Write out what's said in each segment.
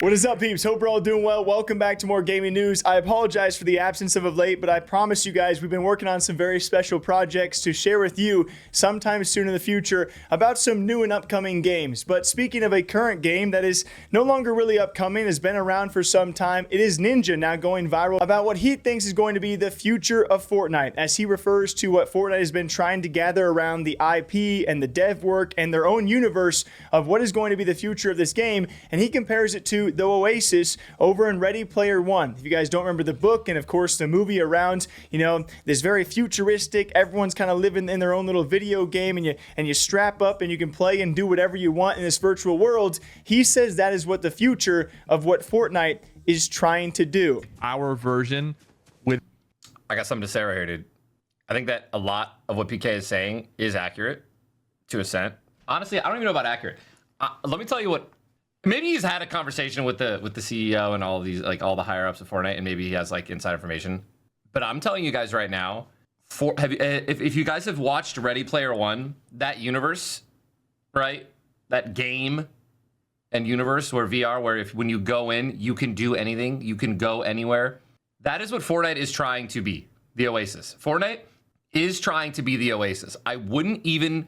What is up, peeps? Hope we're all doing well. Welcome back to more gaming news. I apologize for the absence of late, but I promise you guys we've been working on some very special projects to share with you sometime soon in the future about some new and upcoming games. But speaking of a current game that is no longer really upcoming, has been around for some time, it is Ninja now going viral about what he thinks is going to be the future of Fortnite, as he refers to what Fortnite has been trying to gather around the IP and the dev work and their own universe of what is going to be the future of this game, and he compares it to the Oasis over in Ready Player One. If you guys don't remember the book and of course the movie around, this very futuristic, everyone's kind of living in their own little video game, and you strap up and you can play and do whatever you want in this virtual world. He says that is what the future of what Fortnite is trying to do. Our version with I got something to say right here, dude. I think that a lot of what PK is saying is accurate to a cent. Honestly, I don't even know about accurate. Let me tell you what. Maybe he's had a conversation with the CEO and all of these, like all the higher ups of Fortnite, and maybe he has like inside information. But I'm telling you guys right now, if you guys have watched Ready Player One, that universe, right? That game and universe where VR, where when you go in, you can do anything, you can go anywhere. That is what Fortnite is trying to be, the Oasis. Fortnite is trying to be the Oasis. I wouldn't even...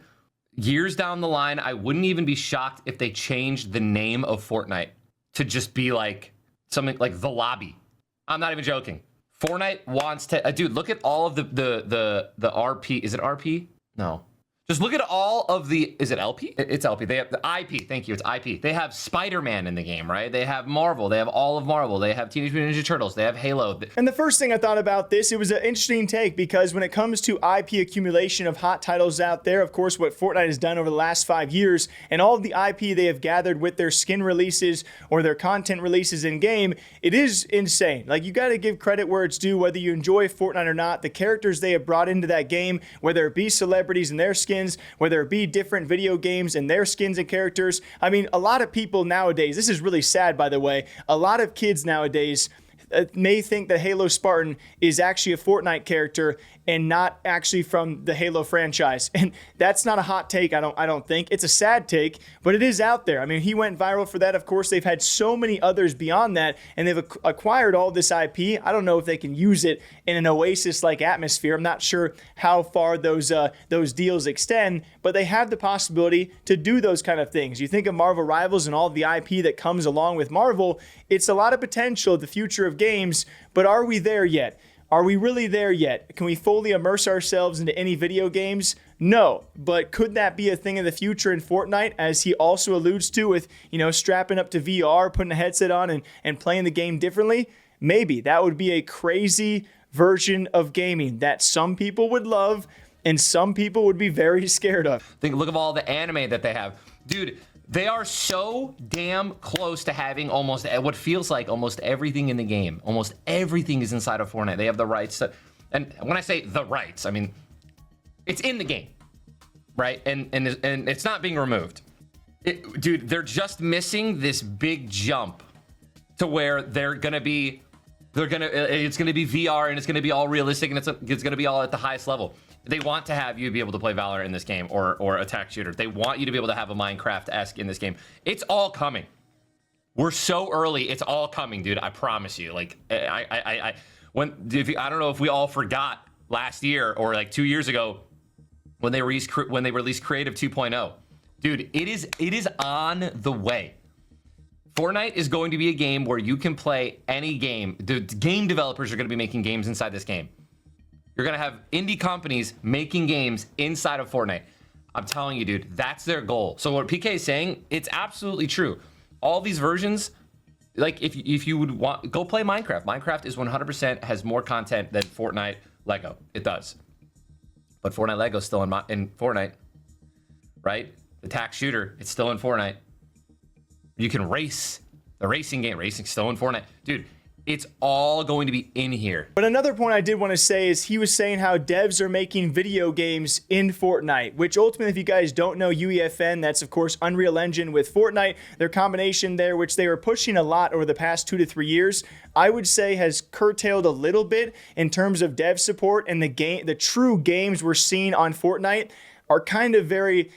Years down the line, I wouldn't even be shocked if they changed the name of Fortnite to just be like something like The Lobby. I'm not even joking. Fortnite wants to, dude, look at all of the RP. Is it RP? No. Just look at all of the, is it LP? It's LP. They have the IP. Thank you. It's IP. They have Spider-Man in the game, right? They have Marvel. They have all of Marvel. They have Teenage Mutant Ninja Turtles. They have Halo. And the first thing I thought about this, it was an interesting take, because when it comes to IP accumulation of hot titles out there, of course, what Fortnite has done over the last 5 years and all of the IP they have gathered with their skin releases or their content releases in game, it is insane. Like, you got to give credit where it's due, whether you enjoy Fortnite or not. The characters they have brought into that game, whether it be celebrities and their skins, whether it be different video games and their skins and characters. I mean, a lot of people nowadays, this is really sad, by the way, a lot of kids nowadays may think that Halo Spartan is actually a Fortnite character and not actually from the Halo franchise. And that's not a hot take, I don't think. It's a sad take, but it is out there. I mean, he went viral for that. Of course, they've had so many others beyond that, and they've acquired all this IP. I don't know if they can use it in an Oasis-like atmosphere. I'm not sure how far those deals extend, but they have the possibility to do those kind of things. You think of Marvel Rivals and all the IP that comes along with Marvel, it's a lot of potential, the future of games, but are we there yet? Are we really there yet? Can we fully immerse ourselves into any video games? No, but could that be a thing in the future in Fortnite, as he also alludes to with, strapping up to VR, putting a headset on and playing the game differently? Maybe. That would be a crazy version of gaming that some people would love and some people would be very scared of. Look at all the anime that they have. Dude, they are so damn close to having almost what feels like almost everything in the game. Almost everything is inside of Fortnite. They have the rights to, and when I say the rights, I mean, it's in the game, right? And it's not being removed. Dude, they're just missing this big jump to where it's gonna be VR, and it's gonna be all realistic, and it's gonna be all at the highest level. They want to have you be able to play Valorant in this game, or attack shooter. They want you to be able to have a Minecraft-esque in this game. It's all coming. We're so early. It's all coming, dude. I promise you. Like, I don't know if we all forgot last year or like 2 years ago when they released Creative 2.0. Dude, it is on the way. Fortnite is going to be a game where you can play any game. The game developers are going to be making games inside this game. You're going to have indie companies making games inside of Fortnite. I'm telling you, dude, that's their goal. So what PK is saying, it's absolutely true. All these versions, like if you would want, go play Minecraft. Minecraft is 100% has more content than Fortnite Lego. It does. But Fortnite Lego is still in Fortnite, right? The tax shooter, it's still in Fortnite. You can race. The racing game, racing's still in Fortnite. Dude, it's all going to be in here. But another point I did want to say is he was saying how devs are making video games in Fortnite, which ultimately, if you guys don't know UEFN, that's of course Unreal Engine with Fortnite, their combination there, which they were pushing a lot over the past 2 to 3 years, I would say has curtailed a little bit in terms of dev support, and the true games we're seeing on Fortnite are kind of very,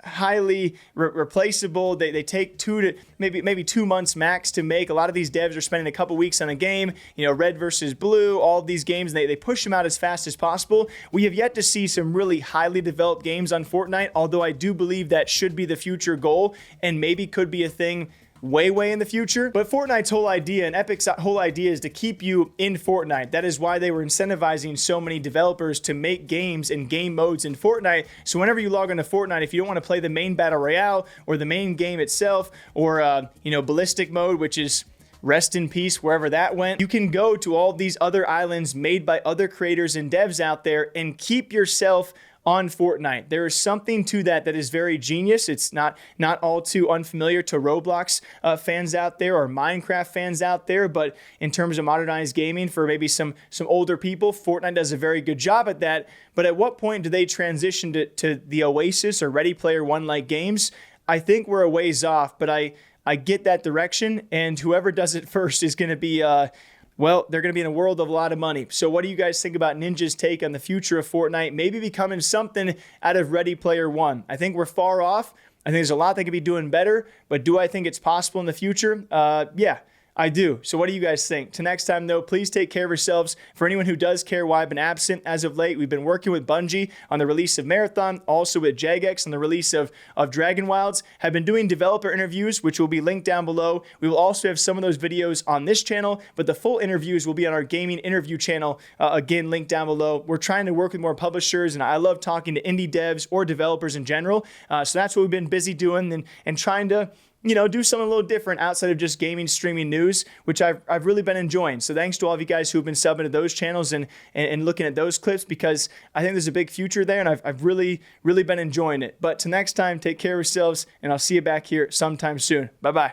highly replaceable. They take 2 to maybe 2 months max to make. A lot of these devs are spending a couple weeks on a game, red versus blue, all of these games, they push them out as fast as possible. We have yet to see some really highly developed games on Fortnite, although I do believe that should be the future goal and maybe could be a thing way in the future. But Fortnite's whole idea and Epic's whole idea is to keep you in Fortnite. That is why they were incentivizing so many developers to make games and game modes in Fortnite. So whenever you log into Fortnite, if you don't want to play the main battle royale or the main game itself, or ballistic mode, which is rest in peace wherever that went, you can go to all these other islands made by other creators and devs out there and keep yourself on Fortnite. There is something to that is very genius. It's not all too unfamiliar to Roblox fans out there or Minecraft fans out there, but in terms of modernized gaming for maybe some older people, Fortnite does a very good job at that. But at what point do they transition to the Oasis or Ready Player One like games? I think we're a ways off, but I get that direction, and whoever does it first is going to be they're going to be in a world of a lot of money. So what do you guys think about Ninja's take on the future of Fortnite maybe becoming something out of Ready Player One? I think we're far off. I think there's a lot they could be doing better, but do I think it's possible in the future? Yeah, I do. So what do you guys think? Till next time, though, please take care of yourselves. For anyone who does care why I've been absent as of late, we've been working with Bungie on the release of Marathon, also with Jagex on the release of Dragon Wilds, have been doing developer interviews, which will be linked down below. We will also have some of those videos on this channel, but the full interviews will be on our gaming interview channel, again, linked down below. We're trying to work with more publishers, and I love talking to indie devs or developers in general. So that's what we've been busy doing and trying to do something a little different outside of just gaming, streaming news, which I've really been enjoying. So thanks to all of you guys who have been subbing to those channels and looking at those clips, because I think there's a big future there, and I've really been enjoying it. But till next time, take care of yourselves, and I'll see you back here sometime soon. Bye-bye.